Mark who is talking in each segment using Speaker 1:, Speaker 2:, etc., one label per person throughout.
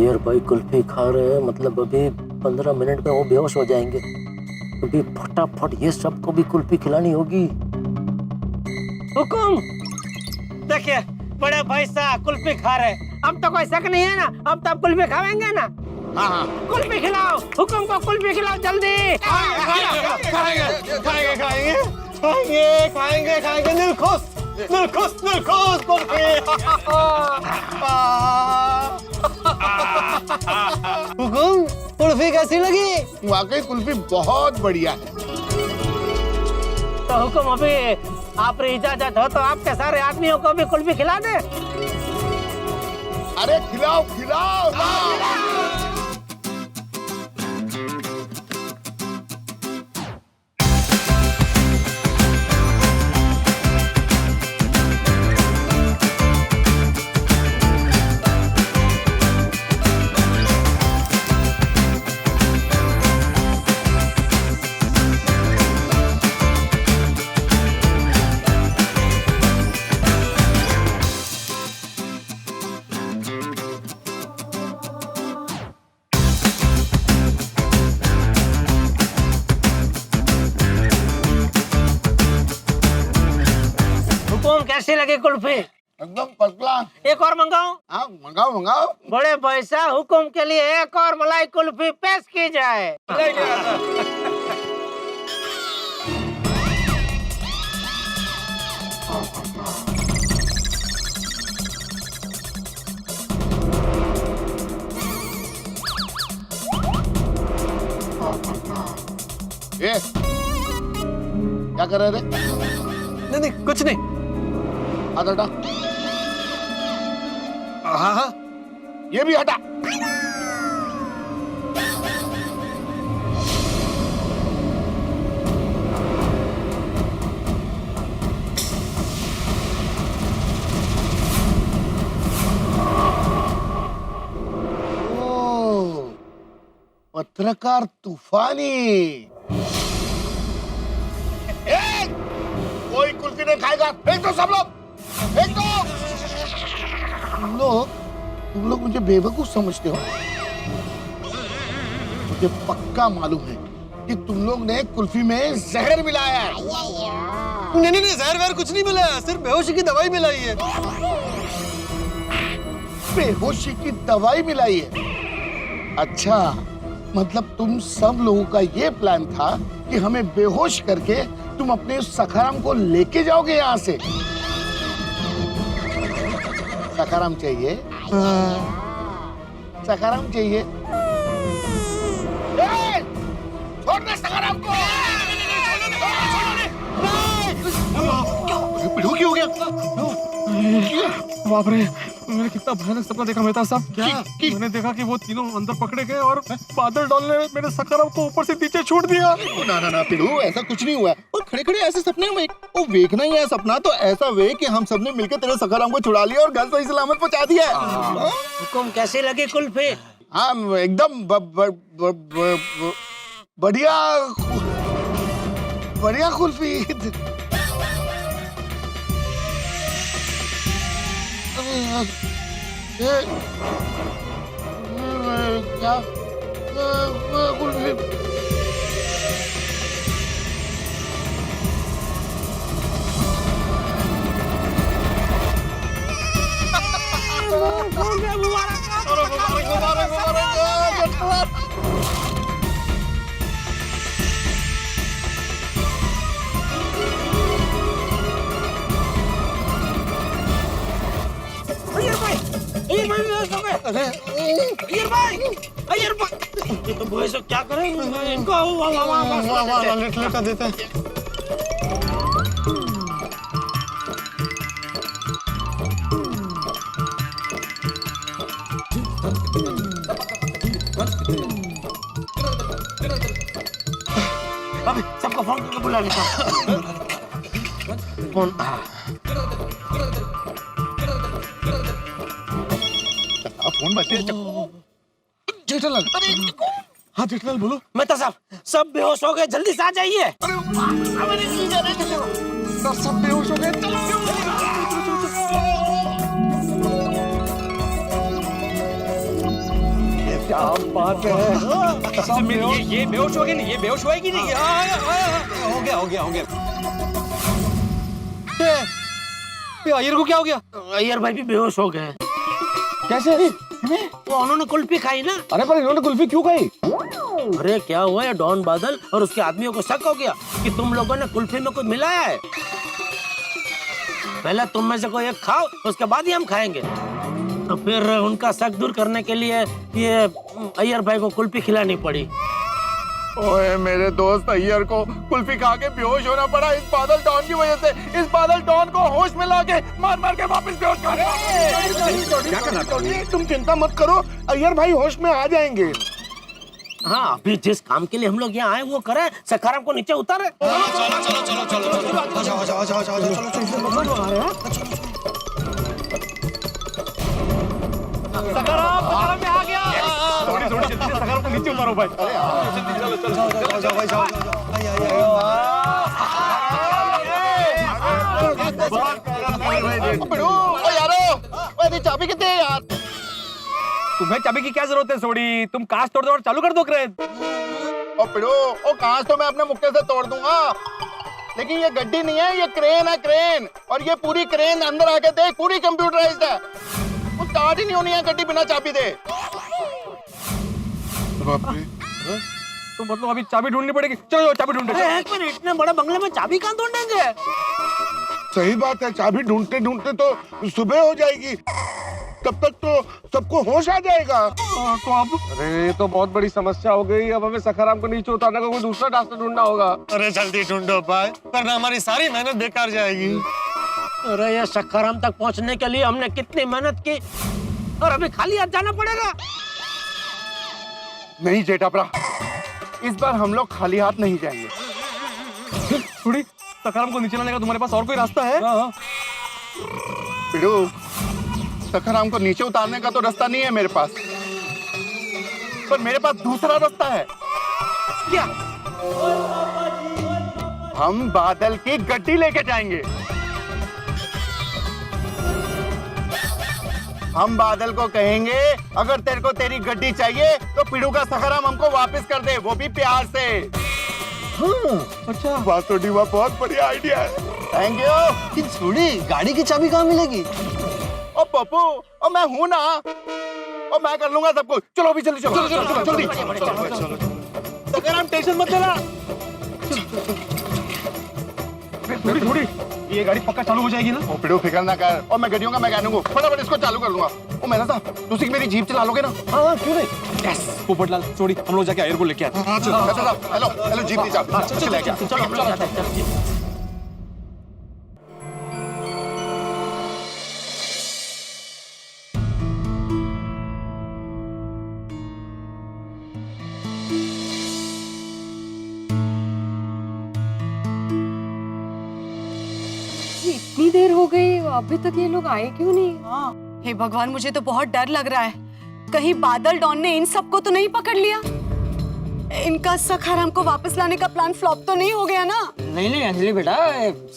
Speaker 1: अय्यर भाई कुल्फी खा रहे हैं, मतलब अभी 15 मिनट में वो बेहोश हो जाएंगे। अभी फटाफट ये सबको भी कुल्फी खिलानी होगी।
Speaker 2: हुकुम, देखिए बड़े भाई साहब कुल्फी खा रहे हैं। अब तो कोई शक नहीं है ना, अब तो आप कुल्फी खाएंगे ना?
Speaker 3: हाँ,
Speaker 2: कुल्फी खिलाओ, हुकुम को कुल्फी खिलाओ जल्दी।
Speaker 3: खाएंगे दिलखुश कुल्फी।
Speaker 4: हुकुम, कुल्फी कैसी लगी?
Speaker 3: वाकई कुल्फी बहुत बढ़िया है।
Speaker 2: तो हुकुम अभी आप इजाजत हो तो आपके सारे आदमियों को भी कुल्फी खिला दे।
Speaker 3: अरे खिलाओ खिलाओ।
Speaker 2: हुकुम कैसी लगी कुल्फी?
Speaker 3: एकदम फर्स्ट क्लास।
Speaker 2: एक और मंगाऊं?
Speaker 3: हाँ मंगाओ मंगाओ।
Speaker 2: बड़े भाई साहब हुकुम के लिए एक और मलाई कुल्फी पेश की जाए।
Speaker 3: ये क्या कर रहे थे?
Speaker 4: नहीं कुछ नहीं।
Speaker 3: हाथ हटा।
Speaker 4: हाँ हाँ।
Speaker 3: ये भी हटा। ओह, पत्रकार तूफानी। कोई कुल्फी नहीं खाएगा। फेंक दो सब लोग, फेंक दो। तुम लोग मुझे बेवकूफ समझते हो। मुझे पक्का मालूम है कि तुम लोग ने कुल्फी में जहर मिलाया है।
Speaker 4: नहीं जहर वहर कुछ नहीं मिला है, सिर्फ बेहोशी की दवाई मिलाई है।
Speaker 3: बेहोशी की दवाई मिलाई है? अच्छा, मतलब तुम सब लोगों का ये प्लान था कि हमें बेहोश करके तुम अपने सखाराम को लेके जाओगे यहाँ से। सखाराम चाहिए? सखाराम चाहिए? छोड़ दे सखाराम को।
Speaker 4: पिढ़ू की हो गया? बाप रे, मैंने कितना भयानक सपना देखा मेहता साहब। क्या? मैंने देखा कि वो तीनों अंदर पकड़े गए और बादल डॉल ने मेरे सखाराम को ऊपर से नीचे छोड़ दिया।
Speaker 5: ना पिलू, ऐसा कुछ नहीं हुआ। और खड़े खड़े ऐसे सपने में वो देखना ही है सपना तो ऐसा वे कि हम सबने मिलकर तेरे सखाराम को छुड़ा लिया और घर सही सलामत पहुंचा दिया।
Speaker 2: हुकुम कैसी लगी कुल्फी?
Speaker 3: हाँ एकदम बढ़िया बढ़िया कुल्फी। क्या कुल्फी?
Speaker 2: ये तो भाई साहब क्या करें इनको?
Speaker 4: लेटा देते हैं।
Speaker 2: अभी सबको फोन करके बुला लेता हूँ। फोन
Speaker 5: फोन बजे।
Speaker 4: जेठालाल, हाँ जेठालाल बोलो।
Speaker 2: मेहता साहब सब बेहोश हो गए, जल्दी से आ जाइए।
Speaker 4: सब बेहोश हो गए। बात है।
Speaker 6: ये बेहोश हो गई नहीं, ये बेहोश होएगी नहीं। हो गया हो गया हो गया।
Speaker 4: ये अय्यर को क्या हो गया?
Speaker 1: अय्यर भाई भी बेहोश हो गए।
Speaker 4: कैसे?
Speaker 1: वो उन्होंने कुल्फी खाई ना।
Speaker 4: अरे पर इन्होंने कुल्फी क्यों खाई?
Speaker 1: अरे क्या हुआ है, डॉन बादल और उसके आदमियों को शक हो गया कि तुम लोगों ने कुल्फी में कुछ मिलाया है। पहले तुम में से कोई एक खाओ, उसके बाद ही हम खाएंगे। तो फिर उनका शक दूर करने के लिए ये अय्यर भाई को कुल्फी खिलानी पड़ी।
Speaker 5: ओए मेरे दोस्त अय्यर को कुल्फी खा के बेहोश होना पड़ा इस बादल डॉन की वजह से। इस बादल डॉन को होश में लाके मार मार के वापस बेहोश कर
Speaker 3: क्या करना? तुम चिंता मत करो, अय्यर भाई होश में आ जाएंगे।
Speaker 1: हाँ, अभी जिस काम के लिए हम लोग यहाँ आए वो करे, सखाराम को नीचे उतारे।
Speaker 4: सखाराम में आ गया। थोड़ी जल्दी से सखाराम को नीचे उतारो भाई।
Speaker 5: चाबी कितने है यार?
Speaker 4: तुम्हें चाबी की क्या जरूरत है सोडी? तुम कांच तोड़ दो और चालू कर दो क्रेन।
Speaker 5: ओ पिड़ो, ओ कांच तो मैं अपने मुक्के से तोड़ दूंगा, लेकिन ये गड्डी नहीं है, ये क्रेन है, क्रेन। और ये पूरी क्रेन अंदर आके देख, पूरी कंप्यूटराइज्ड है। वो स्टार्ट ही नहीं होनी है गड्डी बिना चाबी दे।
Speaker 4: तो मतलब अभी चाबी ढूंढनी पड़ेगी। चलो चाबी ढूंढे।
Speaker 1: एक मिनट, इतने बड़े बंगले में चाबी कहाँ ढूंढेंगे?
Speaker 3: सही बात है, चाबी ढूंढते ढूंढते तो सुबह हो जाएगी, तब तक तो सबको होश आ जाएगा।
Speaker 4: तो अब अरे ये तो बहुत बड़ी समस्या हो गई। अब हमें सखाराम को नीचे उतारने का कोई दूसरा रास्ता ढूंढना होगा।
Speaker 6: अरे जल्दी ढूंढो भाई, वरना हमारी सारी मेहनत बेकार जाएगी।
Speaker 1: अरे ये सखाराम तक पहुँचने के लिए हमने कितनी मेहनत की और अभी खाली हाथ जाना पड़ेगा।
Speaker 5: नहीं जेठापरा, इस बार हम लोग खाली हाथ नहीं जाएंगे।
Speaker 4: थोड़ी सखाराम को नीचे लाने का तुम्हारे पास और कोई रास्ता है?
Speaker 5: पिड़ू, सखाराम को नीचे उतारने का तो रास्ता नहीं है मेरे पास, पर मेरे पास दूसरा रास्ता है।
Speaker 1: क्या?
Speaker 5: हम बादल की गड्डी लेके जाएंगे। हम बादल को कहेंगे अगर तेरे को तेरी गड्डी चाहिए तो पिड़ू का सखाराम हमको वापस कर दे, वो भी प्यार से।
Speaker 4: अच्छा
Speaker 3: वाह तो डीवा, बहुत बढ़िया आइडिया है।
Speaker 5: Thank you.
Speaker 6: थोड़ी गाड़ी की चाबी कहाँ मिलेगी?
Speaker 5: ओ पप्पू, ओ मैं हूं ना, ओ मैं कर लूंगा सब कुछ। चलो अभी जल्दी चलो, जल्दी।
Speaker 4: सखाराम टेंशन मत लेना। थोड़ी ये गाड़ी पक्का चालू हो जाएगी ना?
Speaker 5: ओ पिड़ू फिक्र ना कर, और मैं गड्डियों का मैकेनिक हूं, फटाफट इसको चालू कर लूंगा। ओ मेरा साहब, तुम मेरी जीप चला लोगे ना?
Speaker 4: हाँ क्यों नहीं। यस पोपटलाल, छोड़ी हम लोग जाके अय्यर को लेके आते हैं।
Speaker 5: हेलो हेलो, जीप दी चाबी। चलो लेके आ।
Speaker 1: चलो हम लोग जाते हैं।
Speaker 7: इतनी देर हो गई, अभी तक ये लोग आए क्यों नहीं?
Speaker 8: हे भगवान, मुझे तो बहुत डर लग रहा है। कहीं बादल डॉन ने इन सबको तो नहीं पकड़ लिया? इनका सखाराम को वापस लाने का प्लान फ्लॉप तो नहीं हो गया ना?
Speaker 2: नहीं नहीं अंजलि बेटा,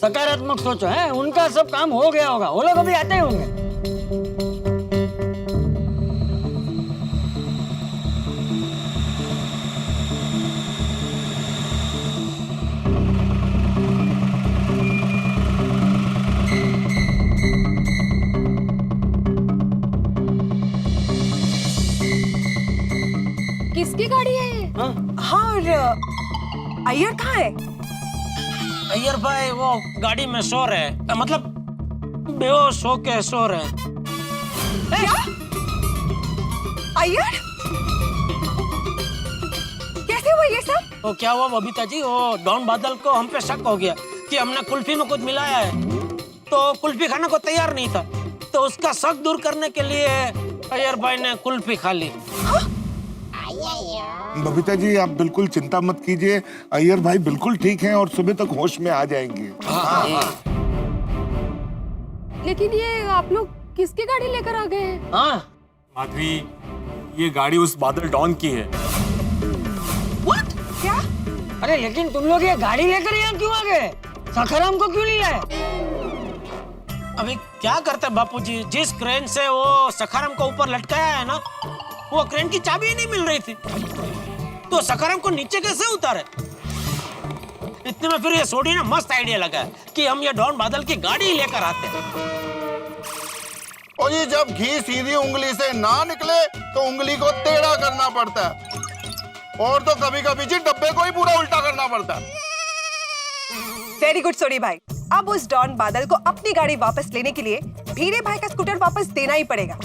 Speaker 2: सकारात्मक सोचो है, उनका सब काम हो गया होगा, वो लोग अभी आते ही होंगे।
Speaker 7: किसकी गाड़ी है ये?
Speaker 8: हाँ, और अय्यर कहाँ है?
Speaker 1: अय्यर भाई वो गाड़ी में सो रहे हैं, मतलब बेहोश होके सो रहे हैं।
Speaker 8: क्या? अय्यर? कैसे हुआ ये सब?
Speaker 1: तो क्या हुआ बबीता जी, वो डॉन बादल को हम पे शक हो गया कि हमने कुल्फी में कुछ मिलाया है, तो कुल्फी खाने को तैयार नहीं था, तो उसका शक दूर करने के लिए अय्यर भाई ने कुल्फी खा ली।
Speaker 3: बबीता जी, आप बिल्कुल चिंता मत कीजिए, अय्यर भाई बिल्कुल ठीक हैं और सुबह तक होश में आ जाएंगे।
Speaker 7: लेकिन ये आप लोग किसकी गाड़ी लेकर आ गए हैं?
Speaker 4: माधवी, ये गाड़ी उस बादल डॉन की है।
Speaker 8: What? क्या?
Speaker 2: अरे लेकिन तुम लोग ये गाड़ी लेकर यहाँ क्यों आ गए? सखाराम को क्यों नहीं लाए?
Speaker 1: अभी क्या करते बापूजी, जिस क्रेन से वो सखाराम को ऊपर लटकाया है ना, वो क्रेन की चाबी ही नहीं मिल रही थी। तो सखाराम को नीचे कैसे उतारे? इतने में फिर ये सोडी ने मस्त आइडिया लगा कि हम ये डॉन बादल की गाड़ी ही लेकर आते हैं।
Speaker 5: और ये जब घी सीधी उंगली से ना निकले तो उंगली को टेढ़ा करना पड़ता है, और तो कभी कभी जी डब्बे को ही पूरा उल्टा करना पड़ता है।
Speaker 9: वेरी गुड सोडी भाई। अब उस डॉन बादल को अपनी गाड़ी वापस लेने के लिए भीड़े भाई का स्कूटर वापस देना ही पड़ेगा।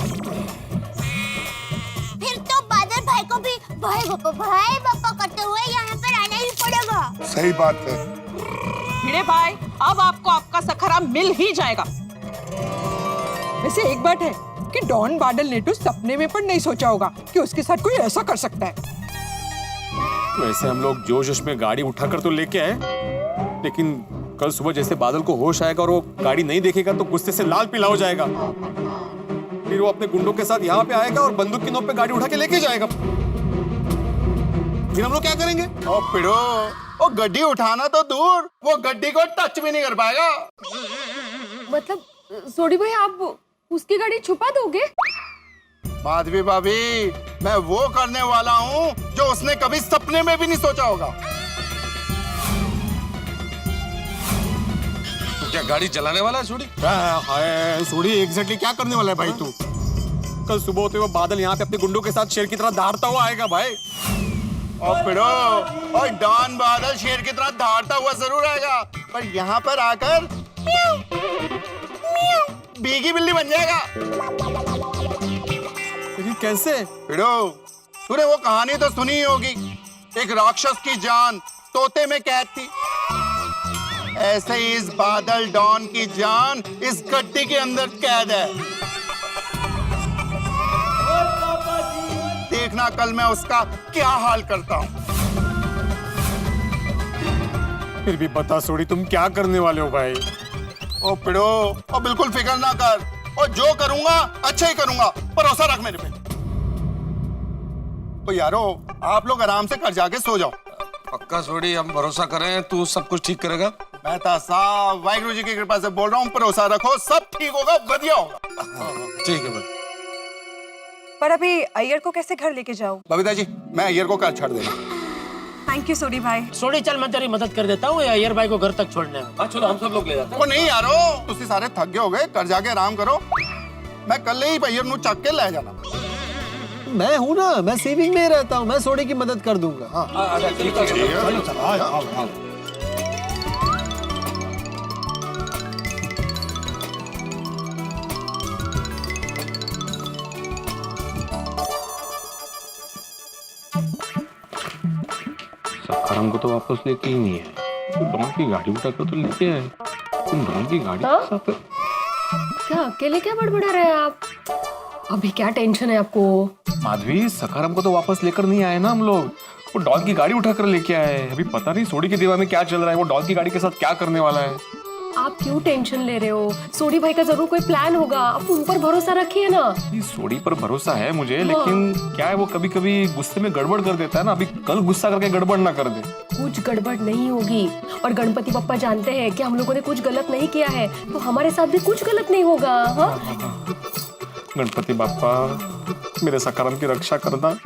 Speaker 10: फिर तो बादल भाई को भी भाई पापा करते हुए यहाँ पर आना ही पड़ेगा।
Speaker 3: सही बात है।
Speaker 11: भिड़े भाई, अब आपको आपका सखाराम मिल ही जाएगा।
Speaker 12: वैसे एक बात है कि डॉन बादल ने तो सपने में पर नहीं सोचा होगा कि उसके साथ कोई ऐसा कर सकता है।
Speaker 4: वैसे हम लोग जोश में गाड़ी उठाकर तो लेके आए, लेकिन कल सुबह जैसे बादल को होश आएगा और वो गाड़ी नहीं देखेगा तो गुस्से से लाल पीला हो जाएगा। फिर वो अपने गुंडों के साथ यहाँ पे आएगा और बंदूक की नोक पे गाड़ी उठा के लेके जाएगा। फिर हम लोग क्या करेंगे?
Speaker 5: ओ पिड़ो, वो गड्डी उठाना तो दूर, वो गड्डी को टच भी नहीं कर पाएगा।
Speaker 7: मतलब सोडी भाई आप उसकी गाड़ी छुपा दोगे?
Speaker 5: माधवी भाभी, मैं वो करने वाला हूँ जो उसने कभी सपने में भी नहीं सोचा होगा।
Speaker 6: तो क्या गाड़ी चलाने वाला है सोडी?
Speaker 4: हाय सोडी, एग्जैक्टली क्या करने वाला है भाई तू? कल सुबह होते हुए बादल यहाँ पे अपने गुंडों के साथ शेर की तरह दहाड़ता हुआ आएगा भाई।
Speaker 5: और पिड़ो, और डॉन बादल शेर की तरह दहाड़ता हुआ जरूर आएगा, पर यहाँ पर आकर बीगी बिल्ली बन जाएगा।
Speaker 4: लेकिन कैसे?
Speaker 5: पिड़ो, तूने वो कहानी तो सुनी ही होगी, एक राक्षस की जान तोते में कैद थी। ऐसे ही इस बादल डॉन की जान इस गड्डी के अंदर कैद है। देखना कल मैं उसका क्या हाल करता हूँ।
Speaker 4: फिर भी बता सोडी, तुम क्या करने वाले हो भाई?
Speaker 5: ओ पिड़ो, और बिल्कुल फिक्र ना कर, और जो करूंगा अच्छा ही करूंगा, भरोसा रख मेरे पे। तो यारो, आप लोग आराम से घर जाके सो जाओ।
Speaker 6: पक्का सोडी, हम भरोसा करें तू सब कुछ ठीक करेगा?
Speaker 5: मैं तो साहब वाहिगुरु जी की कृपा से बोल रहा हूँ, भरोसा रखो, सब ठीक होगा, बढ़िया होगा।
Speaker 6: ठीक है भाई।
Speaker 9: पर अभी अय्यर को कैसे घर लेके जाऊं?
Speaker 5: बबीता जी, मैं अय्यर को घर छोड़ देगा।
Speaker 9: थैंक यू सोडी भाई।
Speaker 1: सोडी चल, मैं तेरी मदद कर देता हूँ अय्यर भाई को घर तक छोड़ने में।
Speaker 6: चलो हम सब लोग ले जाते हैं।
Speaker 5: वो नहीं यारो, तुसी सारे थक गए हो गए, घर जाके आराम करो। मैं कल ही अय्यर नू चक के ले जाना।
Speaker 2: मैं हूँ ना, मैं सेविंग में रहता हूँ, मैं सोडी की मदद कर दूंगा। हाँ
Speaker 6: ठीक है।
Speaker 4: सखाराम को तो वापस लेके ही नहीं है, तो डॉन की गाड़ी उठाकर तो लेके आए। तुम डॉन की गाड़ी के साथ
Speaker 7: क्या अकेले क्या बड़बड़ा रहे हैं आप? अभी क्या टेंशन है आपको?
Speaker 4: माधवी, सखाराम को तो वापस लेकर नहीं आए ना हम लोग, वो डॉन की गाड़ी उठाकर लेके आए। अभी पता नहीं सोडी के दिमाग में क्या चल रहा है, वो डॉन की गाड़ी के साथ क्या करने वाला है।
Speaker 7: आप क्यों टेंशन ले रहे हो? सोडी भाई का जरूर कोई प्लान होगा, आप उन पर भरोसा रखिए ना।
Speaker 4: सोडी पर भरोसा है मुझे, लेकिन क्या है वो कभी कभी गुस्से में गड़बड़ कर देता है ना। अभी कल गुस्सा करके गड़बड़ ना कर दे।
Speaker 7: कुछ गड़बड़ नहीं होगी, और गणपति बप्पा जानते हैं कि हम लोगों ने कुछ गलत नहीं किया है, तो हमारे साथ भी कुछ गलत नहीं होगा। हाँ?
Speaker 4: गणपति बाप्पा, मेरे सखाराम की रक्षा करना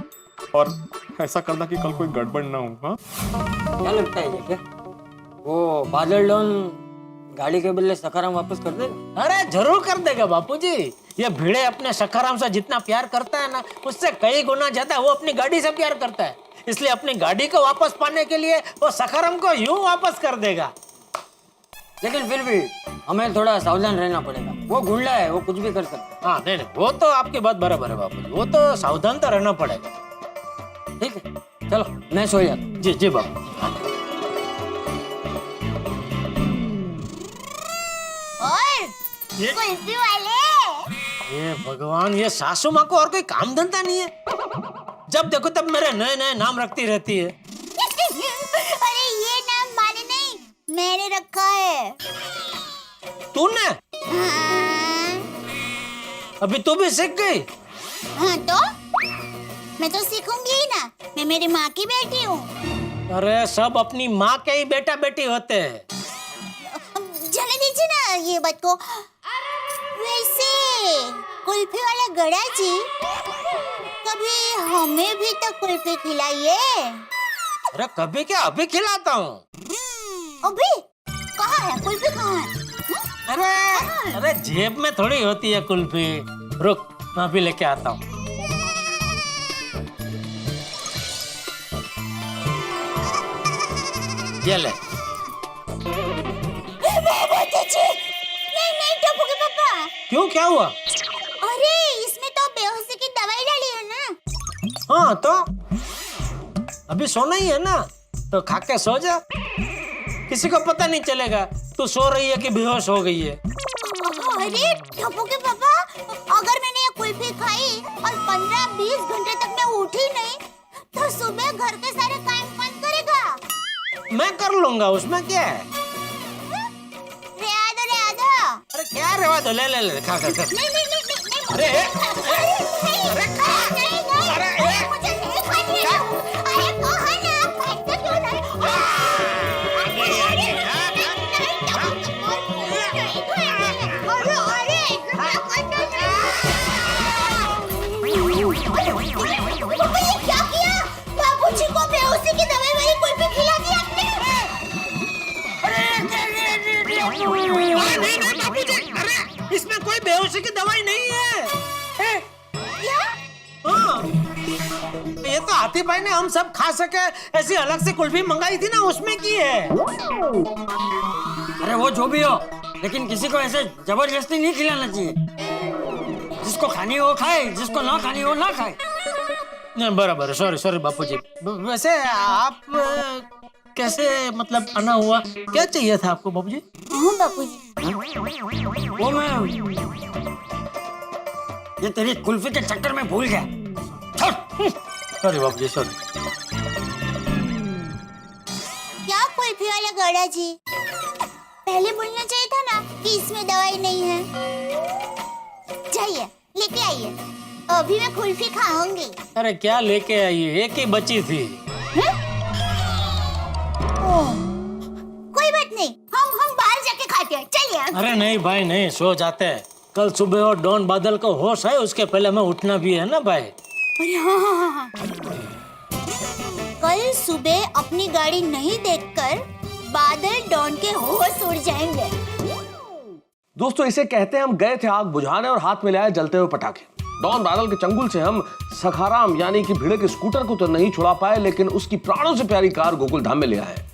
Speaker 4: और ऐसा करना कि कल कोई गड़बड़ ना हो। हाँ?
Speaker 2: क्या लगता है क्या वो बादल डॉन गाड़ी के बदले सखाराम वापस कर देगा?
Speaker 1: अरे जरूर कर देगा बापूजी। ये भिड़े अपने सखाराम से जितना प्यार करता है ना, उससे कई गुना ज्यादा वो अपनी गाड़ी से प्यार करता है। इसलिए अपनी गाड़ी को वापस पाने के लिए वो सखाराम को यूं वापस कर देगा।
Speaker 2: लेकिन फिर भी हमें थोड़ा सावधान रहना पड़ेगा, वो गुंडा है, वो कुछ भी कर सकता है।
Speaker 1: हाँ नहीं, वो तो आपकी बात बराबर है बापूजी, वो तो सावधान तो रहना पड़ेगा।
Speaker 2: ठीक है, चलो मैं सो जाता।
Speaker 1: जी जी बापू।
Speaker 10: कुल्फी वाले,
Speaker 1: ये भगवान, ये सासू माँ को और कोई काम धंधा नहीं है, जब देखो तब मेरे नए नए नाम रखती रहती है।
Speaker 10: अरे ये नाम माने नहीं, मैंने रखा है।
Speaker 1: तूने?
Speaker 10: हाँ।
Speaker 1: अभी तू भी सीख गई?
Speaker 10: हाँ तो मैं तो सीखूंगी ही ना, मैं मेरी माँ की बेटी हूँ।
Speaker 1: अरे सब अपनी माँ के ही बेटा बेटी होते हैं।
Speaker 10: जाने दीजिए ना ये बात को। वैसे कुल्फी वाले गड़ा जी, कभी हमें भी तो कुल्फी खिलाइए।
Speaker 1: अरे कभी क्या, अभी खिलाता हूँ।
Speaker 10: अभी कहाँ है कुल्फी, कहाँ है?
Speaker 1: अरे जेब में थोड़ी होती है कुल्फी। रुक, मैं अभी लेके आता हूँ। ये ले।
Speaker 10: नहीं टप्पू के पापा।
Speaker 1: क्यों, क्या हुआ?
Speaker 10: अरे इसमें तो बेहोशी की दवाई डाली है ना।
Speaker 1: हाँ तो अभी सोना ही है ना, तो खा के सो जा। किसी को पता नहीं चलेगा तू सो रही है कि बेहोश हो गई है।
Speaker 10: अरे टप्पू के पापा, अगर मैंने ये कुल्फी खाई और 15-20 घंटे तक मैं उठी नहीं, तो सुबह घर के सारे काम कौन करेगा?
Speaker 1: मैं कर लूंगा, उसमें क्या है?
Speaker 10: रेदा।
Speaker 1: अरे क्या रेवा दो, ले ले ले, खा खा खा।
Speaker 10: नहीं।
Speaker 1: अरे
Speaker 10: अरे खा। अरे मुझे नहीं खानी है। अरे कहा ना, खाते क्यों नहीं? पापा ये क्या किया? बाबूजी को बेहोशी की दवाई वाली कुल्फी खिला दी आपने।
Speaker 1: नहीं बाबूजी, अरे इसमें कोई बेहोशी की दवाई नहीं है।
Speaker 10: क्या?
Speaker 1: हाँ, ये तो हाथी भाई ने हम सब खा सके ऐसी अलग से कुल्फी मंगाई थी ना, उसमें की है।
Speaker 6: अरे वो जो भी हो, लेकिन किसी को ऐसे जबरदस्ती नहीं खिलाना चाहिए। जिसको खानी हो खाए, जिसको ना खानी हो ना खाए।
Speaker 1: नहीं बराबर, सॉरी बापूजी। वैसे आप कैसे, मतलब आना हुआ, क्या चाहिए था आपको बापूजी?
Speaker 10: हाँ बापूजी।
Speaker 6: वो मैं ये तेरी कुल्फी के चक्कर में भूल गया।
Speaker 1: सॉरी बापूजी, सॉरी।
Speaker 10: क्या कुल्फी वाला गड़ा जी, पहले बोलना चाहिए था ना कि इसमें दवाई नहीं है। जाइए लेके आइए, अभी मैं कुल्फी खाऊंगी।
Speaker 1: अरे क्या लेके आई, एक ही बची थी।
Speaker 10: कोई बात नहीं, हम बाहर जाके खाते हैं, चलिए।
Speaker 1: अरे नहीं भाई नहीं, सो जाते हैं। कल सुबह और डॉन बादल को होश है, उसके पहले मैं उठना भी है ना भाई।
Speaker 10: अरे हाँ। कल सुबह अपनी गाड़ी नहीं देखकर बादल डॉन के होश उड़ जाएंगे।
Speaker 13: दोस्तों इसे कहते हैं हम गए थे आग बुझाने और हाथ में लाए जलते हुए पटाखे। डॉन बादल के चंगुल से हम सखाराम यानी कि भिड़े के स्कूटर को तो नहीं छुड़ा पाए, लेकिन उसकी प्राणों से प्यारी कार गोकुल धाम में ले आए।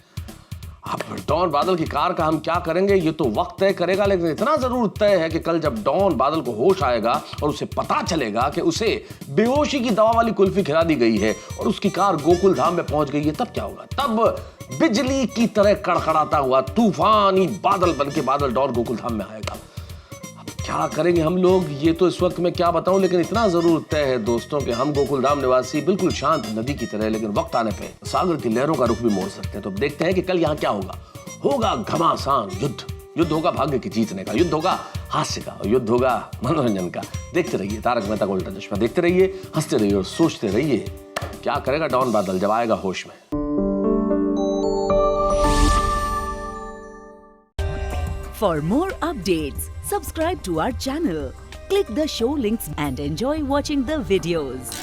Speaker 13: अब डॉन बादल की कार का हम क्या करेंगे ये तो वक्त तय करेगा, लेकिन इतना जरूर तय है कि कल जब डॉन बादल को होश आएगा और उसे पता चलेगा कि उसे बेहोशी की दवा वाली कुल्फी खिला दी गई है और उसकी कार गोकुल धाम में पहुंच गई है, तब क्या होगा? तब बिजली की तरह कड़कड़ाता हुआ तूफानी बादल बन के बादल डॉन गोकुल धाम में आएगा। क्या करेंगे हम लोग ये तो इस वक्त मैं क्या बताऊं, लेकिन इतना जरूर तय है दोस्तों कि हम गोकुलधाम निवासी बिल्कुल शांत नदी की तरह, लेकिन वक्त आने पे सागर की लहरों का रुख भी मोड़ सकते हैं। तो देखते हैं कि कल यहाँ क्या होगा घमासान युद्ध होगा भाग्य की जीतने का, युद्ध होगा हास्य का, और युद्ध होगा मनोरंजन का। देखते रहिए तारक मेहता का उल्टा चश्मा, देखते रहिए, हंसते रहिए और सोचते रहिए क्या करेगा डॉन बादल जब आएगा होश में।
Speaker 14: For more updates, subscribe to our channel, click the show links and enjoy watching the videos.